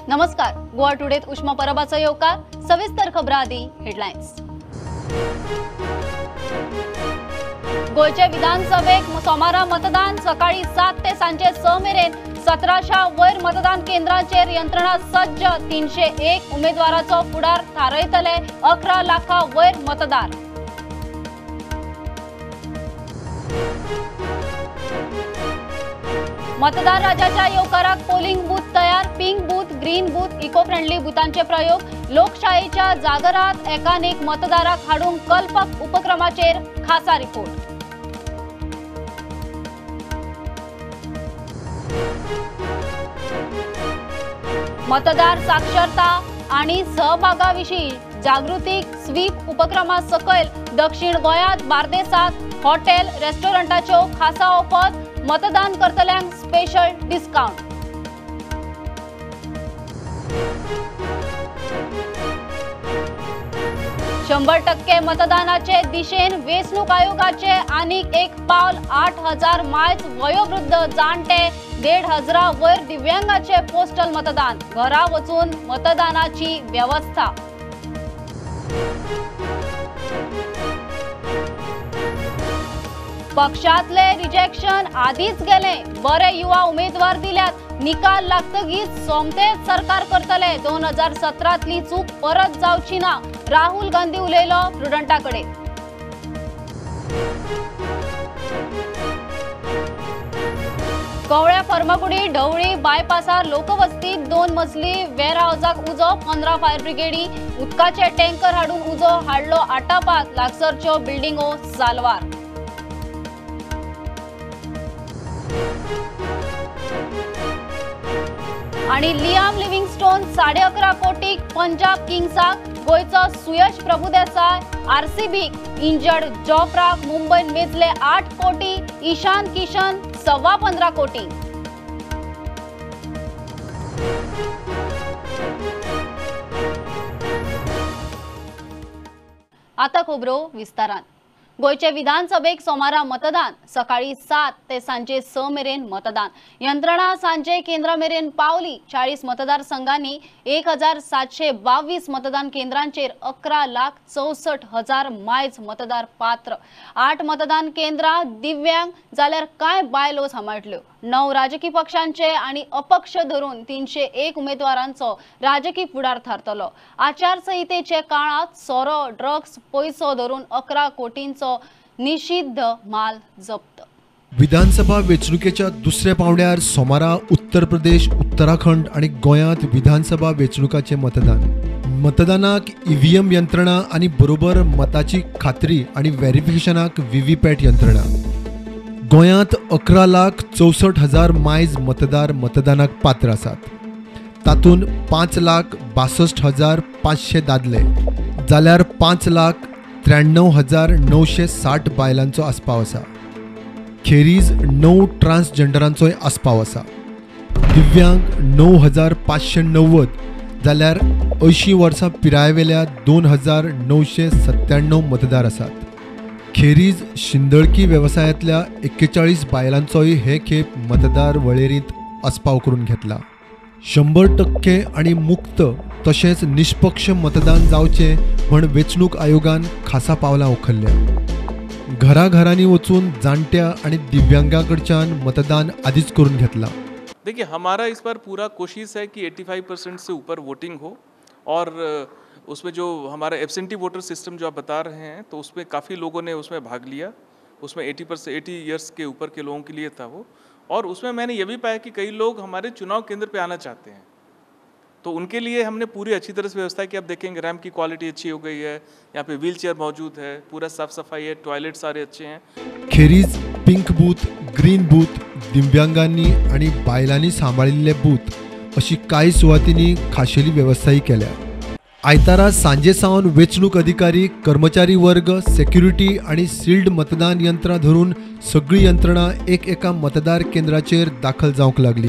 नमस्कार, गोवा टुडेत उष्मा परबाचो येवकार. सविस्तर खबरां आदी हेडलायन्स. गोयचे विधानसभेक सोमारा मतदान सकाळी 7 ते सांजे 6 मेरेन 1700 वयर मतदान केंद्रांचेर यंत्रणा सज्ज. 301 उमेदवाराचो फुडार थारयतले. 11 लाखा वयर मतदार. मतदार राजाच्या येवकाराक पोलिंग बूथ तयार. Pink booth, green booth, eco friendly बुथांचे प्रयोग. लोकशायेच्या जागरात एकानेक मतदाराक हाडूंक कल्पक उपक्रमाचेर खासा रिपोर्ट. मतदार साक्षरता आणि सहभागाविशीं जागृतीक स्वीप उपक्रमा सकयल दक्षिण गोंयांत बार्देसांत हॉटेल रेस्टॉरंटाच्यो खासा ऑफर. मतदान करतल्यांक स्पेशल डिस्काउंट. %100 मतदानाचे दिशेन वेंचणूक आयोगाचे आनीक एक पावल. 8000 मायज वयोवृद्ध जाणटे, 1500 वयर दिव्यांगाचे पोस्टल मतदान. घरा वचून मतदानाची व्यवस्था. पक्षातले रिजेक्शन आदीच गेले. बरे युवा उमेदवार दिल्यात. निकाल लागतगीच सोमतेच सरकार करतले. 2017तली चूक परत जावची ना. राहुल गांधी उलयलो प्रुडंटाकडे. कवळ्या फर्मागुडी ढवळी बायपासार लोकवस्तीत 2 मजली वेअर हाऊसाक उजो. 15 फायर ब्रिगेडी उदकाचे टँकर हाडून उजो हाडलो आटापात. लागसरच्यो बिल्डिंगो साल्वार. आणि लियाम लिव्हिंगस्टोन 11.5 कोटीक पंजाब किंग्साक. गोयचो सुयश प्रभुदेसाय आरसीबीक. इंजर्ड जॉफ्राक मुंबईन मेजले 8 कोटी. ईशान किशन 15.25 कोटी. आता खबरो विस्तारान. गोयचे विधानसभेक सोमारा मतदान सकाळी 7 ते सांजे 6 मेरेन मतदान. यंत्रणा सांजे केंद्रा मेरेन पावली. 40 मतदारसंघांनी 1722 मतदान केंद्रांचेर 11,64,000 मायज मतदार पात्र. 8 मतदान केंद्रां दिव्यांग जाल्यार कांय बायलो सांबाळटल्यो. 9 राजकीय पक्षांचे आणि अपक्ष धरून 301 उमेदवारांचो राजकीय फुडार थारतलो. आचारसंहितेचे काळात सोरो, ड्रग्स, पयसो धरून 11 कोटींचो निषिद्ध माल जप्त. विधानसभा वेंचणुकेच्या दुसऱ्या पावण्यार सोमारा उत्तर प्रदेश, उत्तराखंड आणि गोंयांत विधानसभा वेंचणुकाचे मतदानाक ईव्हीएम यंत्रणा आणि बरोबर मताची खात्री आणि व्हेरिफिकेशनाक व्हीव्हीपॅट यंत्रणा. गोंयांत 11,64,000 मायज मतदार मतदानाक पात्र आसात. तातूंत 5,62,500 दादले जाल्यार 5,93,960 बायलांचो आस्पाव आसा. खेरीज 9 ट्रान्सजेंडरांचोय आस्पाव आसा. दिव्यांग 9,590 जाल्यार 80 वर्सां पिरायेवेल्या 2,997 मतदार आसात. खेरीज शिंदळकी व्यवसायातल्या 41 बायलांचोय हे खेप मतदार वळेरींत आस्पाव करून घेतला. 100% आणि मुक्त तशेंच निष्पक्ष मतदान जावचे म्हण वेंचणूक आयोगान खासा पावलां उखल्ल्या. घराघरांनी वचून जाणट्या आणि दिव्यांगाकडच्यान मतदान आदीच करून घेतला. देखिए, हमारा इस बार पूरा कोशिश है कि 85% से ऊपर वोटिंग हो और उसमें जो हमारा एब्सेंटी वोटर सिस्टम जो आप बता रहे हैं तो उसमें काफ़ी लोगों ने उसमें भाग लिया. उसमें 80 ईयर्स के ऊपर के लोगों के लिए था वो. और उसमें मैंने ये भी पाया कि कई लोग हमारे चुनाव केंद्र पे आना चाहते हैं, तो उनके लिए हमने पूरी अच्छी तरह से व्यवस्था की. आप देखेंगे रैम्प की क्वालिटी अच्छी हो गई है. यहाँ पे व्हील चेयर मौजूद है. पूरा साफ सफाई है. टॉयलेट सारे अच्छे हैं. खेरीज पिंक बूथ, ग्रीन बूथ, दिव्यांगांनी आणि बायलांनी सांबाळिल्ले बूथ अशी कांय सुवातींनी खाशेली वेवस्थाय केल्या. आयतारा सांजे सावन वेंचणूक अधिकारी, कर्मचारी वर्ग, सेक्युरिटी आणि सील्ड मतदान यंत्रां धरून सगळी यंत्रणा एका मतदार केंद्राचेर दाखल जावंक लागली.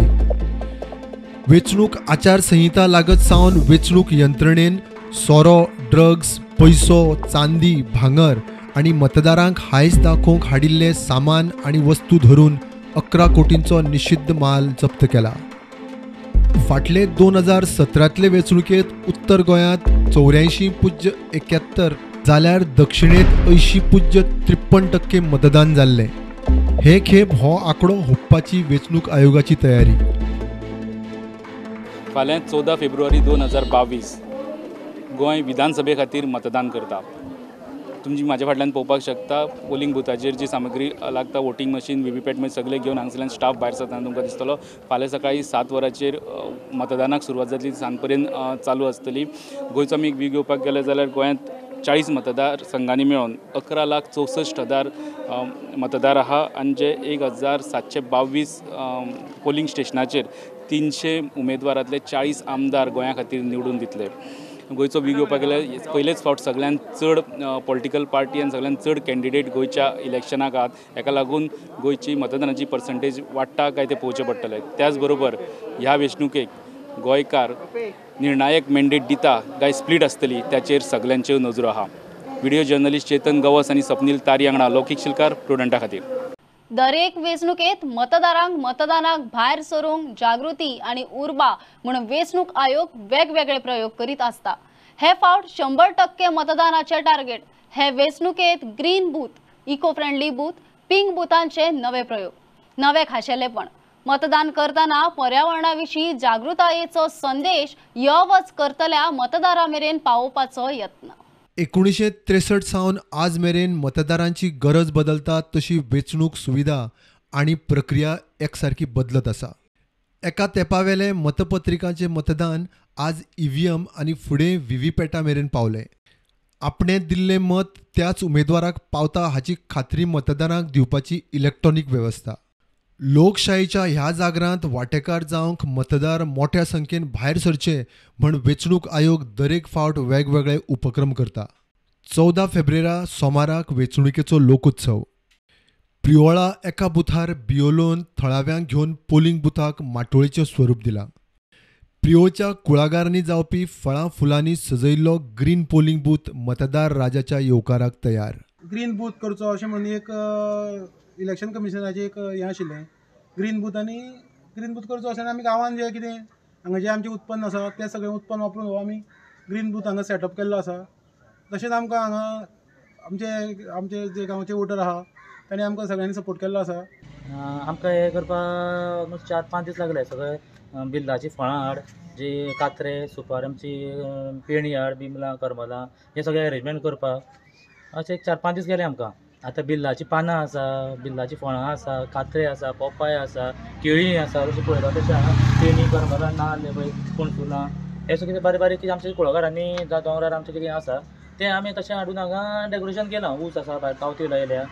वेंचणूक आचारसंहिता लागत सावन वेंचणूक यंत्रणेन सोरो, ड्रग्स, पयसो, चांदी, भांगर आणि मतदारांक हायस दाखोवंक हाडिल्ले सामान आणि वस्तू धरून 11 कोटींचो निषिद्ध माल जप्त केला. फाटले 2017तले वेंचणुकेत उत्तर गोंयांत 84.71 जाल्यार दक्षिणेत 80.53% मतदान जाल्लें. हे खेप हो आंकडो हुप्पाची वेंचणूक आयोगाची तयारी. फाल्यां 14 फेब्रुवारी 2022 गोंय विधानसभे खातीर मतदान करता. तुमची म्हाज्या फाटल्यान पळोवपाक शकता पोलिंग बुथाचेर जी सामग्री लागता, वोटींग मशीन, व्हीव्हीपॅट मशीन सगळे घेवन हांगसरल्यान स्टाफ भायर सरतना तुमकां दिसतलो. फाल्यां सकाळी 7 वरांचेर मतदानाक सुरवात जातली, सांज पर्यंत चालू आसतली. गोंयचो आमी एक व्ह्यू घेवपाक गेले जाल्यार गोंयांत 40 मतदार संघांनी मेळोन 11,64,000 मतदार आहा आनी जे 1,722 पोलिंग स्टेशनाचेर 300 उमेदवारांतले 40 आमदार गोंया खातीर निवडून दितले. गोंयचो व्ह्यू घेवपाक गेल्यार पयलेच फावट सगळ्यांत चड पॉलिटिकल पार्टी आनी सगळ्यांत चड कॅन्डिडेट गोंयच्या इलेक्शनाक आहात. हेका लागून गोंयची मतदानाची पर्संटेज वाडटा काय ते पळोवचें पडटलें. त्याच बरोबर ह्या वेंचणुकेक गोंयकार निर्णायक मॅन्डेट दिता काय स्प्लीट आसतली त्याचेर सगळ्यांच्यो नजरो आहा. व्हिडिओ जर्नलिस्ट चेतन गवस आनी स्वप्नील तारी वांगडा लौकीक शिलकार, प्रुडंटा खातीर. दरेक वेंचणुकेत मतदारांक मतदानाक भायर सरूंक जागृती आणि उर्बा म्हणून वेंचणूक आयोग वेगवेगळे प्रयोग करीत आसता. हे फावट 100% मतदानाचे टार्गेट. हे वेंचणुकेत green booth, eco friendly booth, pink बुथांचे नवे प्रयोग, नवे खाशेलेपण. मतदान करताना पर्यावरणाविशीं जागृतायेचो संदेश यो वच करतल्या मतदारां मेरेन पावोवपाचो यत्न. 1963 सावन आज मेरेन मतदारांची गरज बदलता तशी वेंचणूक सुविधा आणि प्रक्रिया एकसारखी बदलत आसा. एका तेंपावेले मतपत्रिकांचे मतदान आज EVM आनी फुडें व्हीव्हीपॅटा मेरेन पावले. आपणें दिल्लें मत त्याच उमेदवाराक पावता हाची खात्री मतदारांक दिवपाची इलेक्ट्रॉनिक वेवस्था. लोकशायेच्या ह्या जागरांत वांटेकार जावंक मतदार मोठ्या संख्येन भायर सरचे म्हण वेंचणूक आयोग दरेक फावट वेगवेगळे उपक्रम करता. 14 फेब्रेरा सोमाराक वेंचणुकेचो लोकोत्सव. प्रियोळा एका बुथार बियोलोन थळाव्यांक घेवन पोलिंग बुथाक माटोळेचें स्वरूप दिलां. प्रियोच्या कुळागरांनी जावपी फळां फुलांनी सजयल्लो ग्रीन पोलिंग बूथ मतदार राजाच्या येवकाराक तयार. ग्रीन बूथ करचो अशें म्हणून एक इलेक्शन कमिशनाचें एक हें आशिल्लें. ग्रीन बूथ करचो अशें आमी गांवांत जें कितें हांगा जें आमचें उत्पन्न आसा तें सगळें उत्पन्न वापरून हो आमी ग्रीन बूथ हांगा सेटअप केल्लो आसा. तशेंच आमकां हांगा आमचे जे गांवचे वोटर आहा तांणी आमकां सगळ्यांनी सपोर्ट केल्लो आसा. आमकां हें करपाक ऑलमोस्ट 4-5 दीस लागले. सगळे बिल्लाची फळां हाड, जी कात्रे, सुपाऱ्यांची पेणी हाड, बिमलां, करमलां हे सगळें अरेंजमेंट करपाक अशें 4-5 दीस गेले आमकां. आतां बिल्लाची पानां आसा, बिल्लाची फळां आसा, कात्रे आसा, पोपाय आसा, केळीं आसा. तशें पळयता तशें आहा पेणी, करमलां, नाल्ल, पळय पणसुलां हे सगळें बारीक बारीक आमच्या कुळागरांनी जावं दोंगरार आमचें कितें आसा तें आमी तशें हाडून हांगा डेकोरेशन केलां. ऊस आसा, भायर तावती लायल्या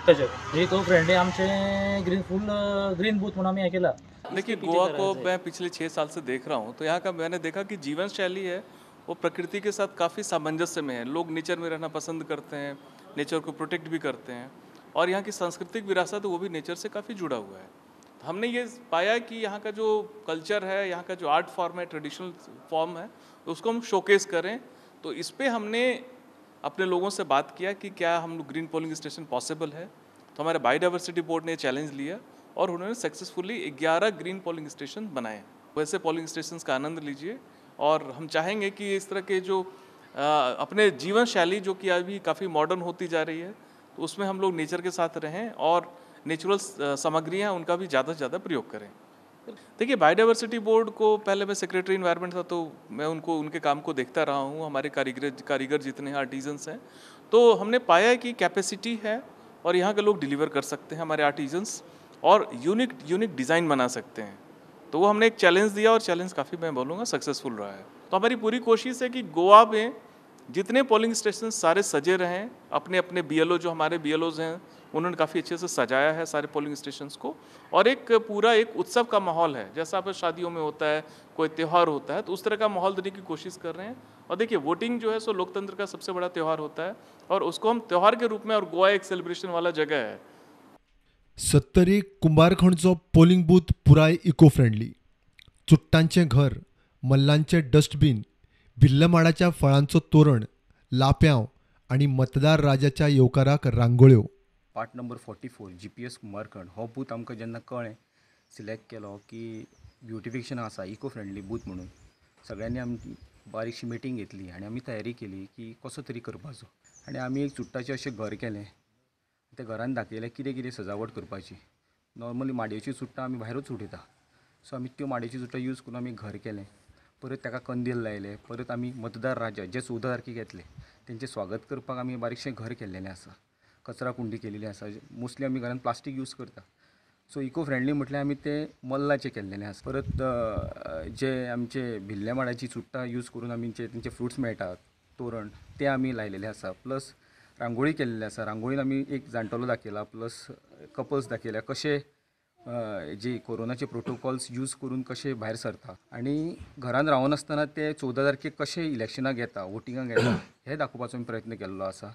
तशें इको फ्रेंडली आमचें ग्रीन बूथ म्हणून आमी हें केलां. देखिए, गोवा को मैं पिछले 6 साल से देख रहा हूँ, तो यहाँ का मैंने देखा कि जीवन शैली है वो प्रकृति के साथ काफ़ी सामंजस्य में है. लोग नेचर में रहना पसंद करते हैं, नेचर को प्रोटेक्ट भी करते हैं, और यहाँ की सांस्कृतिक विरासत वो भी नेचर से काफ़ी जुड़ा हुआ है. हमने ये पाया कि यहाँ का जो कल्चर है, यहाँ का जो आर्ट फॉर्म है, ट्रेडिशनल फॉर्म है, उसको हम शोकेस करें. तो इस पर हमने अपने लोगों से बात किया कि क्या हम लोग ग्रीन पोलिंग स्टेशन पॉसिबल है. तो हमारे बायोडाइवर्सिटी बोर्ड ने चैलेंज लिया और उन्होंने सक्सेसफुली 11 ग्रीन पोलिंग स्टेशन बनाए. वैसे पोलिंग स्टेशंस का आनंद लीजिए, और हम चाहेंगे कि इस तरह के जो अपने जीवन शैली जो कि अभी काफ़ी मॉडर्न होती जा रही है, तो उसमें हम लोग नेचर के साथ रहें और नेचुरल सामग्रियाँ उनका भी ज़्यादा से ज़्यादा प्रयोग करें. देखिए, बायोडाइवर्सिटी बोर्ड को पहले मैं सेक्रेटरी इन्वायरमेंट था, तो मैं उनके काम को देखता रहा हूँ. हमारे कारीगर जितने आर्टिजन्स हैं, तो हमने पाया कि कैपेसिटी है और यहाँ के लोग डिलीवर कर सकते हैं, हमारे आर्टिजन्स, और यूनिक डिज़ाइन बना सकते हैं. तो वो हमने एक चैलेंज दिया और चैलेंज काफ़ी, मैं बोलूँगा, सक्सेसफुल रहा है. तो हमारी पूरी कोशिश है कि गोवा में जितने पोलिंग स्टेशन सारे सजे रहें. अपने अपने BLO, जो हमारे BLOs हैं, उन्होंने काफ़ी अच्छे से सजाया है सारे पोलिंग स्टेशंस को, और एक पूरा एक उत्सव का माहौल है. जैसा आप शादियों में होता है, कोई त्यौहार होता है, तो उस तरह का माहौल देने की कोशिश कर रहे हैं. और देखिए, वोटिंग जो है सो लोकतंत्र का सबसे बड़ा त्यौहार होता है, और उसको हम त्यौहार के रूप में, और गोवा एक सेलिब्रेशन वाला जगह है. 70 कुंभारखंडचो पोलिंग बूथ पुराय इको फ्रेंडली. चुट्टांचें घर, मल्लांचे डस्टबीन, भिल्लमाडाच्या फळांचो तोरण, लाप्यांव आणि मतदार राजाच्या येवकाराक रांगोळ्यो. पार्ट नंबर 44 GPS कुंभारखंड हो बूथ आमकां जेन्ना कळ्ळें, सिलेक्ट केलो की ब्युटिफिकेशन आसा इको फ्रेंडली बूथ म्हणून सगळ्यांनी आमी बारीकशी मिटींग घेतली आनी आमी तयारी केली की कसो तरी करपाचो आनी आमी एक चुट्टाचें अशें घर केलें. त्या घरान दाखयलें कितें कितें सजावट करपाची. नॉर्मली माडयेची चुट्टां आमी भायरूच उडयता, सो आमी त्यो माडयेची चुट्टां यूज करून आमी घर केलें. परत ताका कंदील लायले. परत आमी मतदार राजा जे 14 तारखेक येतले तेंचें स्वागत करपाक आमी बारीकशें घर केल्लेलें आसा. कचरा कुंडी केलेली आसा. मोस्टली आमी घरान प्लास्टीक यूज करता, सो इको फ्रेंडली म्हटल्यार आमी ते मल्लाचे केल्लेले आसा. परत जे आमचे भिल्ल्या माडाची चुट्टां यूज करून आमी तेंचे फ्रुट्स मेळटात तोरण ते आमी लायलेले आसा. प्लस रांगोळी केल्ली आसा. रांगोळीन आमी एक जाणटलो दाखयला प्लस कपल्स दाखयल्या कशे जे कोरोनाचे प्रोटोकॉल्स यूज करून कशे भायर सरता आनी घरान रावन आसतना ते 14 तारखेक कशे इलेक्शनाक येता वोटिंगाक येता हे दाखोवपाचो प्रयत्न केल्लो आसा.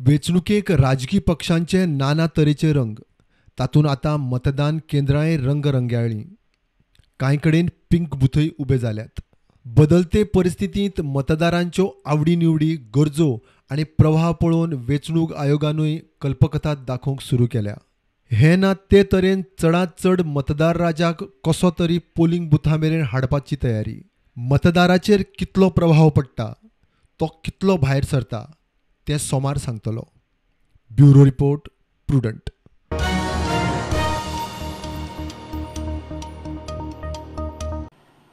वेंचणुकेक राजकीय पक्षांचे नाना तरेचे रंग, तातूंत आतां मतदान केंद्रांय रंगरंग्याळीं. कांय कडेन पिंक बुथय उबे जाल्यात. बदलते परिस्थितींत मतदारांच्यो आवडी-निवडी, गरजो आनी प्रवाह पळोवन वेंचणूक आयोगानूय कल्पकता दाखोवंक सुरू केल्या. हे ना ते तरेन चडांत चड मतदार राजाक कसो तरी पोलिंग बुथां मेरेन हाडपाची तयारी. मतदाराचेर कितलो प्रभाव पडटा, तो कितलो भायर सरता तें सोमार सांगतलो. Bureau report, prudent.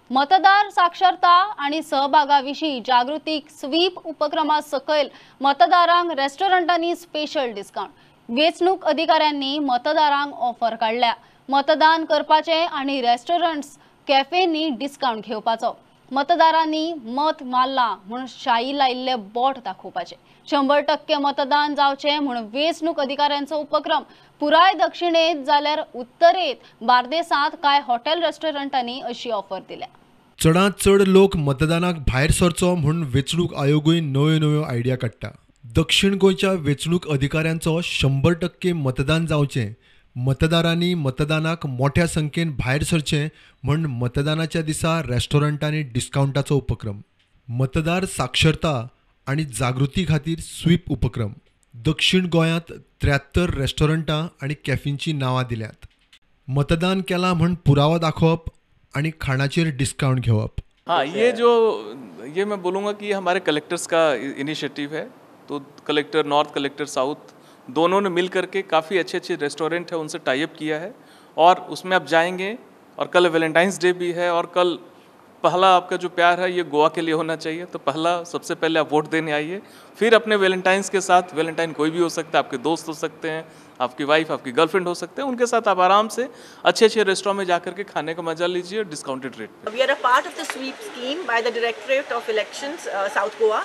मतदार साक्षरता आणि सहभागाविषयी जागृतीक स्वीप उपक्रमा सकयल मतदारांक रेस्टॉरंटांनी स्पेशल डिस्काउंट. वेंचणूक अधिकाऱ्यांनी मतदारांक ऑफर काढल्या. मतदान करपाचे आणि रेस्टॉरंट्स कॅफेंनी डिस्काउंट घेवपाचो. मतदारांनी मत मारला म्हणून शाई लायिल्ले बोट दाखोवपाचे. 100% मतदान जावचे म्हणून वेंचणूक अधिकाऱ्यांचो उपक्रम पुराय दक्षिणेत जाल्यार उत्तरेत बार्देसांत काय हॉटेल रेस्टॉरंटांनी अशी ऑफर दिल्या. चडांत चड लोक मतदानाक भायर सरचो म्हणून वेंचणूक आयोगूय नव्यो नव्यो आयडिया काडटा. दक्षिण गोंयच्या वेंचणूक अधिकाऱ्यांचो 100% मतदान जावचें, मतदारांनी मतदानाक मोठ्या संख्येन भायर सरचें म्हूण मतदानाच्या दिसा रेस्टॉरंटांनी डिस्काउंटाचो उपक्रम. मतदार साक्षरता आनी जागृती खातीर स्वीप उपक्रम. दक्षिण गोंयांत 73 रेस्टॉरंटां आनी कॅफींची नांवां दिल्यात. मतदान केलां म्हूण पुरावो दाखोवप आनी खाणाचेर डिस्काउंट घेवप. हाँ, ये मैं बोलूँगा कि हमारे कलेक्टर्स का इनिशिएटिव है. तो कलेक्टर नॉर्थ, कलेक्टर साउथ दोनों ने मिल करके काफ़ी अच्छे अच्छे रेस्टोरेंट है उनसे टाई अप किया है और उसमें आप जाएंगे. और कल वैलेंटाइंस डे भी है और कल पहला आपका जो प्यार है ये गोवा के लिए होना चाहिए. तो पहला सबसे पहले आप वोट देने आइए, फिर अपने वैलेंटाइंस के साथ, वैलेंटाइन कोई भी हो सकता है, आपके दोस्त हो सकते हैं, आपकी वाइफ, आपकी गर्लफ्रेंड हो सकते हैं, उनके साथ आप आराम से अच्छे अच्छे रेस्टोरेंट में जाकर के खाने का मजा लीजिए discounted rate pay. We are a part of the sweep scheme by the Directorate of Elections, South Goa,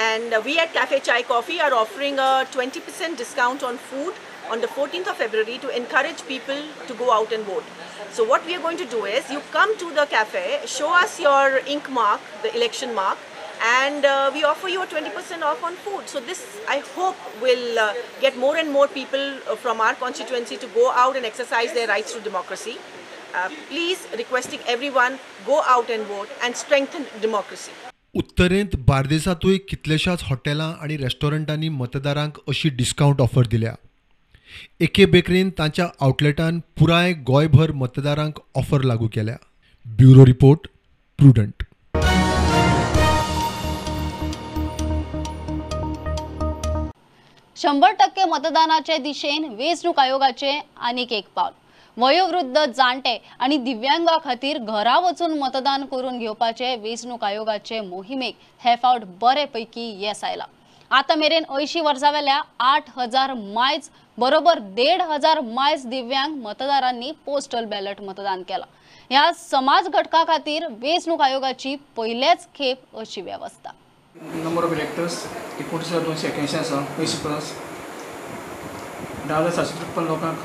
and we at Cafe Chai Coffee are offering a 20% discount on food on the 14th of February to encourage people to go out and vote. So what we are going to do is, you come to the cafe, show us your ink mark, the election mark, and we offer you a 20% off on food. So this, I hope, will get more and more people from our constituency to go out and exercise their rights to democracy. Please, requesting everyone, go out and vote and strengthen democracy. उत्तरेंत बार्देसांतूय कितलेशाच हॉटेलां आनी रेस्टॉरंटांनी मतदारांक अशी discount offer दिल्या. एके बेकरीन तांच्या आउटलेटान पुराय गोंयभर मतदारांक ऑफर लागू केल्या. Bureau report, prudent. शंभर टक्के मतदानाचे दिशेन वेंचणूक आयोगाचे आनीक एक पावल. वयोवृद्ध, जाणटे आणि दिव्यांगा खातीर घरा वचून मतदान करून घेवपाचे वेंचणूक आयोगाचे मोहिमेक हे फावट बरेपैकी येस आयला. आता मेरेन 80 वर्सां वेल्या 8000 मायज बरोबर 1500 मायज दिव्यांग मतदारांनी पोस्टल बॅलट मतदान केला. ह्या समाज घटका खातीर वेंचणूक आयोगाची पहिलेच खेप अशी व्यवस्था. नंबर ऑफ इलेक्टर्स 29,281 आसा, 80+. 10,753 लोकांक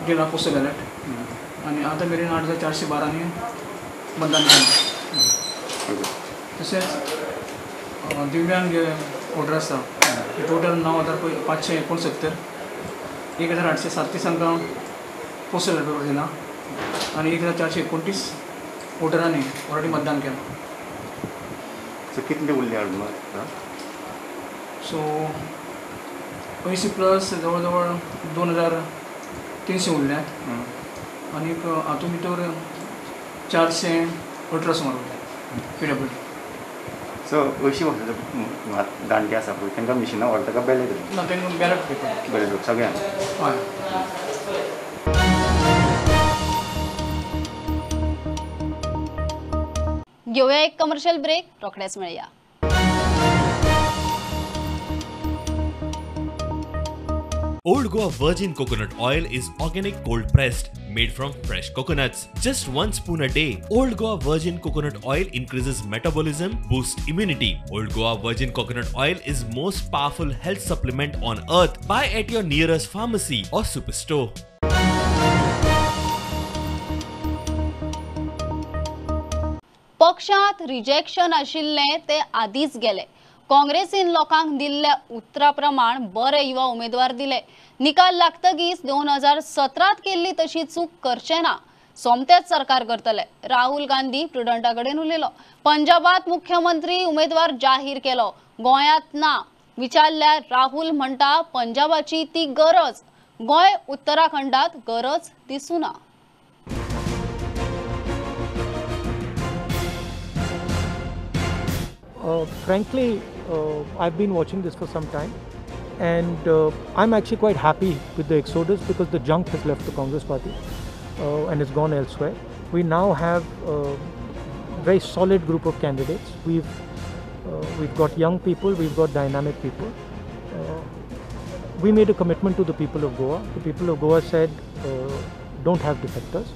दिला पोस्टल बॅलट आनी आतां मेरेन 8,412 मतदान केलें. तशेंच दिव्यांग जे वोटर आसा टोटल 9,569, 1,837 हांकां पोस्टल बॅलट दिला आनी 1,429 वोटरांनी ऑलरेडी मतदान केलां. सो कितले उरले सो 80+ जवळ जवळ 2,300 उरल्यात आनी हातूंत भितर 418 सुमार उरल्या PWD. सो अशी जाणटी आसा पळय तांकां मिशिनां व्हरता काय बॅलेट ना तेंका बॅलट पेपर बॅलेट सगळ्यांक. हय. घेऊया एक कमर्शियल ब्रेक, रोखडेच मिळूया. Old Goa Virgin Coconut Oil is organic cold pressed, made from fresh coconuts. Just 1 spoon a day. Old Goa Virgin Coconut Oil increases metabolism, boosts immunity. Old Goa Virgin Coconut Oil is most powerful health supplement on earth. Buy at your nearest pharmacy or superstore. पक्षात rejection आशिल्ले ते आदीच गेले. काँग्रेसीन लोकांक दिल्ल्या उतरा प्रमाण बरे युवा उमेदवार दिले. निकाल लागतगीच 2017 केल्ली तशी चूक करचे ना, सोमतेच सरकार करतले. राहुल गांधी प्रुडंटाकडेन उलयलो. पंजाबात मुख्यमंत्री उमेदवार जाहीर केलो, गोंयांत ना. विचारल्यार राहुल म्हणटा पंजाबाची ती गरज, गोंय उत्तराखंडात गरज दिसूना. Frankly, I've been watching this for some time, and I'm actually quite happy with the exodus because the junk has left the Congress party and has gone elsewhere. We now have a very solid group of candidates. We've got young people, we've got dynamic people. We made a commitment to the people of Goa. The people of Goa said don't have defectors,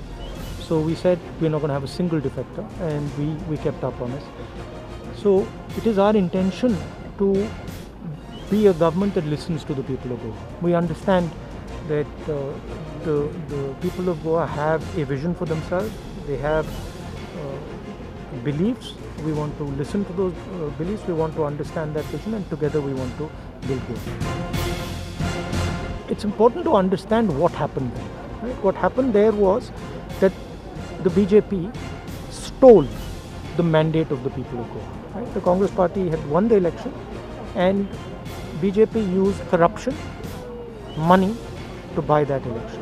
so we said we're not going to have a single defector, and we kept our promise. So it is our intention to be a government that listens to the people of Goa. We understand that the people of Goa have a vision for themselves. They have beliefs. We want to listen to those beliefs. We want to understand that vision, and together we want to build Goa. It's important to understand what happened there. Right? What happened there was that the BJP stole the mandate of the people of Goa. Right? The Congress party had won the election, and BJP used corruption, money to buy that election.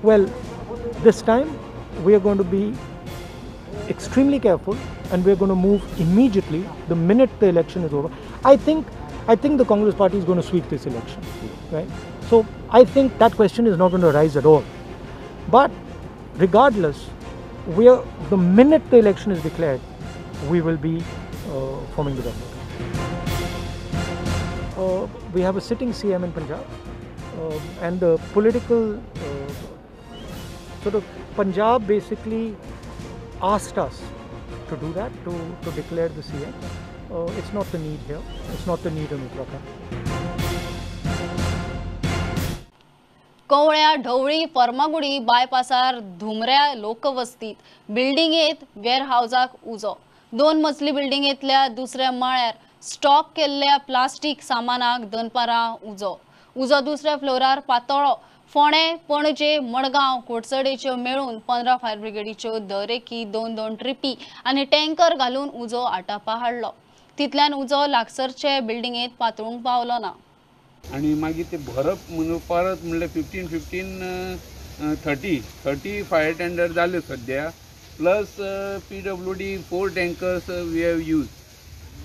Well, this time we are going to be extremely careful, and we are going to move immediately the minute the election is over. I think the Congress party is going to sweep this election, right? So I think that question is not going to arise at all. But regardless, the minute the election is declared, we will be forming the government. We have a sitting CM in Punjab, and the political sort of Punjab basically asked us to do that, to declare the CM. It's not the need here. It's not the need in Uttarakhand. कवळ्या ढवळी फर्मागुडी बायपासार धुमऱ्या लोकवस्तीत बिल्डिंगेत वेअरहाऊसाक उजो. 2 मजली बिल्डिंगेतल्या दुसऱ्या माळ्यार stock केल्ल्या plastic सामानाक दनपारां उजो दुसऱ्या फ्लोरार पातळो. फोंडे, पणजे, मडगांव, कोटचडेच्यो मेळून 15 फायर ब्रिगेडीच्यो दरेकी 2 ट्रिपी आनी टँकर घालून उजो आटापा हाडलो. तितल्यान उजो लागसरचे बिल्डिंगेत पातळूंक पावलो ना. आणि मागीर ते भरप म्हणून परत म्हणल्यार 15-30 फायर टेंडर जाले सद्या, plus PWD 4 tankers we have use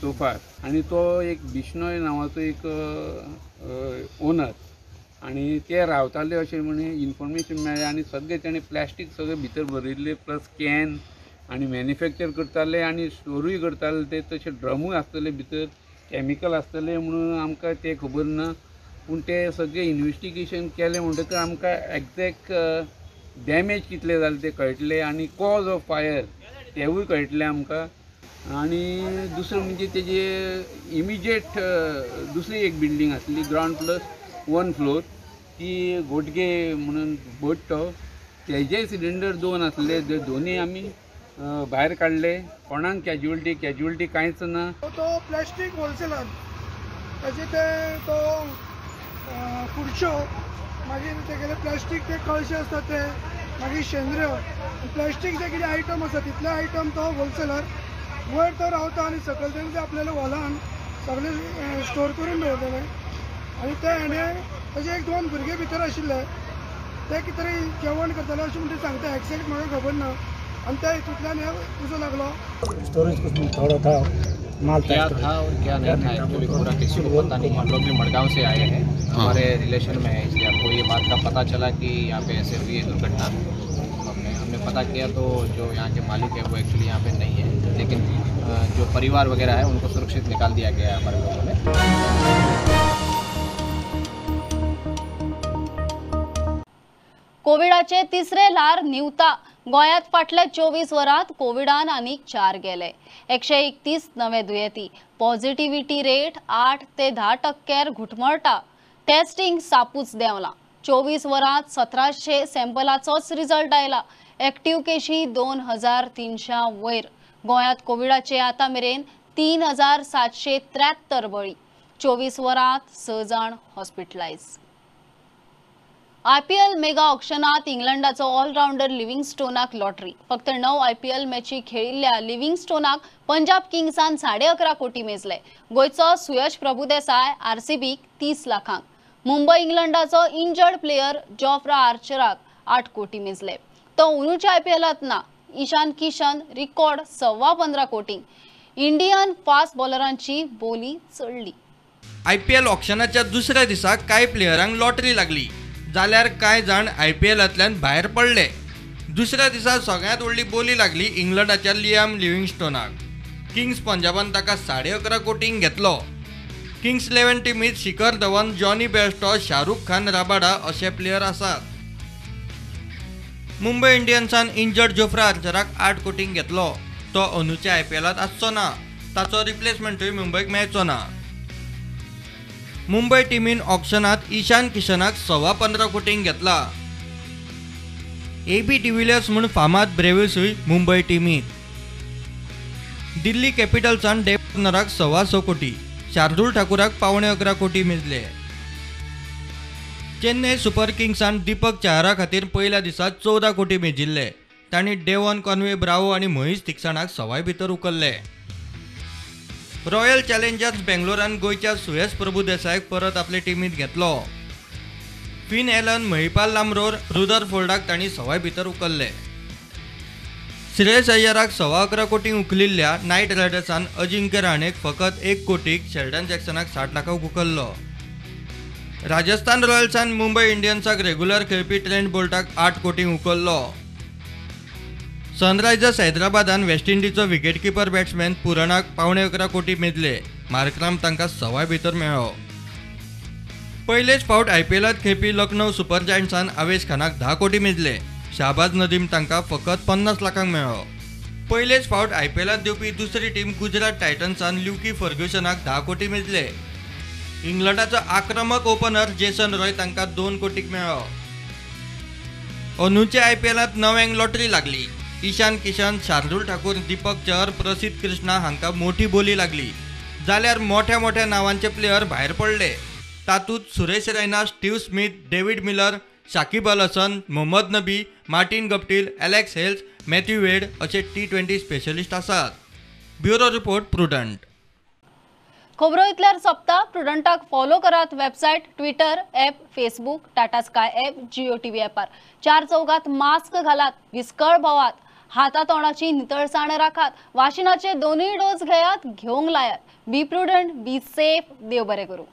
so far. आणि तो एक बिश्नोय नांवाचो एक ओनर, आणि ते रावताले अशें म्हणून इन्फॉर्मेशन मेळ्ळें, आनी सगळे ताणें प्लास्टीक सगळें भितर भरिल्ले, प्लस कॅन आनी मॅन्युफॅक्चर करताले आनी स्टोरूय करताले. ते तशे ड्रमूय आसतले भितर, कॅमिकल आसतले म्हणून आमकां ते खबर ना. पूण ते सगळे इन्व्हेस्टिगेशन केलें म्हणटकच आमकां एग्जॅक्ट डॅमेज कितले जाले ते कळटले, आनी कॉज ऑफ फायर तेवूय कळटलें आमकां. आनी दुसरें म्हणजे तेजे इमिजिएट दुसरी एक बिल्डींग आसली ग्रावंड प्लस 1 फ्लोर, ती घोटगे म्हणून बोडटो, तेजे सिलिंडर 2 आसले. दोनी आमी भायर काडले. कोणाक कॅज्युअलिटी कांयच ना. तो प्लास्टीक होलसेलर, ताचे ते तो खुर्च्यो, मागीर तेगेले प्लास्टीक ते कळशे आसतात ते, मागीर शेंद्र्यो, प्लास्टीक जे कितें आयटम आसा तितले आयटम तो होलसेलर वयर तो रावता, आनी सकयल तेणें ते आपल्याला हॉलान सगळे स्टोर करून दवरतले. आनी ते हेणें ताजे 1-2 भुरगे भितर आशिल्ले, ते कितें तरी जेवण करताले अशें म्हणून ते सांगता. एक्झॅक्ट म्हाका खबर ना, आणि त्या हितूंतल्यान हे उजो लागलो. स्टोरेज कुछ थोड़ा था माल क्या था और क्या नहीं था एक्चुअली पूरा किसी को पता नहीं. हम लोग भी मडगांव से आए हैं, हमारे रिलेशन में है, इसलिए आपको ये बात का पता चला कि यहाँ पे ऐसे हुई है दुर्घटना. हमने पता किया तो जो यहाँ के मालिक है वो एक्चुअली यहाँ पे नहीं है, लेकिन जो परिवार वगैरह है उनको सुरक्षित निकाल दिया गया है हमारे लोगों ने. कोविडाचे तिसरे ल्हार निवता. गोंयांत फाटल्या 24 वरांत कोविडान आनीक 4 गेले. 131 नवे दुयेंती. पॉझिटिव्हिटी रेट 8 ते 10% घुटमळटा. टेस्टिंग सापूच देंवला. 24 वरांत 1700 सॅम्पलाचोच रिजल्ट आयला. एक्टिव्ह केशी 2300 वयर. गोंयांत कोविडाचे आतां मेरेन 3773 बळी. 24 वरांत 6 जाण हॉस्पिटलायज. IPL मेगा ऑक्शनात इंग्लंडाचो ऑलराउंडर लिव्हिंगस्टोनाक लॉटरी. फक्त 9 IPL मॅची खेळिल्ल्या लिव्हिंगस्टोनाक पंजाब किंग्सान 11.5 कोटी मेजले. गोंयचो सुयश प्रभुदेसाय RCBक 30 लाखांक. मुंबई इंग्लंडाचो इंजर्ड प्लेयर जॉफ्रा आर्चराक 8 कोटी मेजले. तो उरूच्या IPLात ना. ईशान किशन रिकॉर्ड 15.25 कोटी. इंडियन फास्ट बॉलरांची बोली चडली. IPL ऑक्शनाच्या दुसऱ्या दिसा कांय प्लेयरांक लॉटरी लागली, जाल्यार कांय जाण IPLांतल्यान भायर पडले. दुसऱ्या दिसा सगळ्यांत व्हडली बोली लागली इंग्लंडाच्या लियाम लिव्हिंगस्टोनाक. किंग्स पंजाबान ताका 11.5 कोटींक घेतलो. Kings 11 टीमीत Shikhar Dhawan, Jonny Bairstow, Shahrukh Khan Rabada असे प्लेयर आसात. मुंबई इंडियन्सान इंजर्ड जोफ्रा आर्चराक 8 कोटींक घेतलो. तो अनुच्या IPLात आसचो ना. ताचो रिप्लेसमेंटूय मुंबईक मेळचो ना. मुंबई टीमीन ऑक्शनात ईशान किशनाक 15.25 कोटींक घेतला. AB डिव्हिलियर्स म्हूण फामाद ब्रेव्हसूय मुंबई टीमीत. दिल्ली कॅपिटल्सान डेव्हिड वॉर्नराक 6.25 कोटी. शार्दूल ठाकुराक 11.25 कोटी मेजले. चेन्नई सुपर किंग्सान दीपक चाहरा खातीर पयल्या दिसा 14 कोटी मेजिल्ले. तांणी डेव्हन कॉन्वे ब्रावो आनी महेश थिक्सनाक सवाय भितर उखल्ले. रॉयल चॅलेंजर्स बेंगलोरान गोंयच्या सुयश प्रभुदेसायक परत आपले टीमीत घेतलो. फिन एलन, महिपाल लांब्रोर, रुदरफोर्डाक तांणी सवाय भितर उखल्ले. श्रेयस अय्यराक 11.25 कोटी उखलिल्ल्या नायट रायडर्सान अजिंक्य राणेक फकत 1 कोटीक, शेल्डन जॅक्सनाक 60 लाखांक उखल्लो. राजस्थान रॉयल्सान मुंबई इंडियन्साक रेग्युलर खेळपी ट्रेंट बोल्टाक 8 कोटींक उखल्लो. सनरायझर्स हैदराबादान वेस्ट इंडीजचो विकेटकीपर बॅट्समॅन पुराणाक 11.25 कोटी मेजले. मार्क्राम तांकां सवाय भितर मेळ्ळो. पयलेच फावट IPLात खेळपी लखनौ सुपर जायंट्सान आवेश खानाक 10 कोटी मेजले. शाहबाज नदीम तांकां फकत 50 लाखांक मेळ्ळो. पयलेच फावट IPLात दिवपी दुसरी टीम गुजरात टायटन्सान ल्युकी फर्ग्युसनाक 10 कोटी मेजले. इंग्लंडाचो आक्रमक ओपनर जेसन रॉय तांकां 2 कोटीक मेळ्ळो. अनुच्या IPLात नव्यांक लॉटरी लागली. ईशान किशन, शार्दूल ठाकूर, दीपक चहर, प्रसिद्ध कृष्णा हांकां मोठी बोली लागली. जाल्यार मोठ्या मोठ्या नांवांचे प्लेयर भायर पडले. तातूंत Suresh Raina, Steve Smith, David Miller, Shakib Al Hasan, Mohammad Nabi, Martin Guptill, Alex Hales, Matthew Wade असे T20 स्पेशलिस्ट आसात. Bureau report, Prudent. खबरो इतल्यार सोंपता. प्रुडंटाक फॉलो करात. Website, Twitter, app, Facebook, Tata Sky app, Jio TV ॲपार. 4 चौगात मास्क घालात. विस्कळ भोवात. हाता तोंडाची नितळसाण राखात. वाशिनाचे 2 डोस घेयात. घेवंक लायात. बी प्रुडंट, बी सेफ. देव बरें करूं.